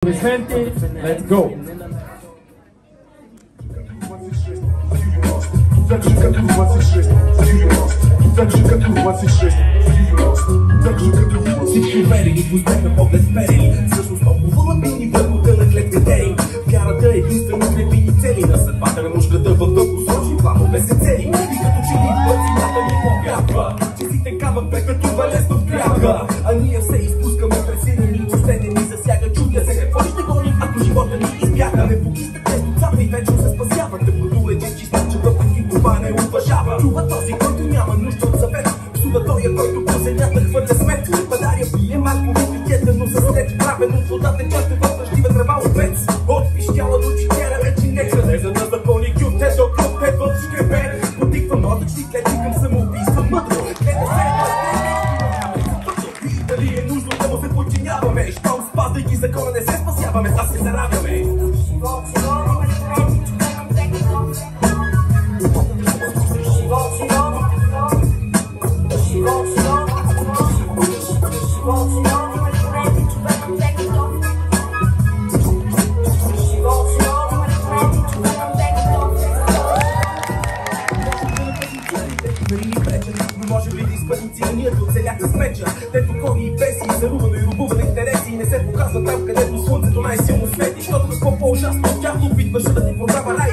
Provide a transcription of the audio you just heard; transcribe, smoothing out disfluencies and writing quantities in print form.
Let's go! Всички верили, пуснахме поглед сперили. Всъщност толкова ламини върху дълъг лед идеи. Вярата е единствено крепини цели. На съдбата на мушката в дългосрочни планове се цели. И като че ли бързината ни повярва, че си текава бе като валесно в кряга. А ние все изпускаме пресирани, въобще не ни засяга. Чудя се какво ще гоним, ако живота ни избяга. Не покисте през децата и вечно се спасявате. Продолете чиста, че въпреки това не уважава. Чува този, който няма нужда от съвет. Псува тоя, който по земята хвърля смет. Падаря пие маркови питета, но със след правен от водата чаще вътрешнива трава от пец. От пищяла до читера вече не къде, за да запълни кюте до клюб, те въд шкребе. Потиква мозъчни клетки към самоубийство мъдро. Гледа се и дали е нужно да му се подчиняваме. Щом спазвайки закона не се спасяваме, а се заравяме. Може ли да изпаницираният оцеляха с меча? Дето кони и песи, зарувано и рубувано интереси. И не се показва там, където слънцето най-силно свети. Защото какво по-ужасно от тях опитваше да ти продава рай.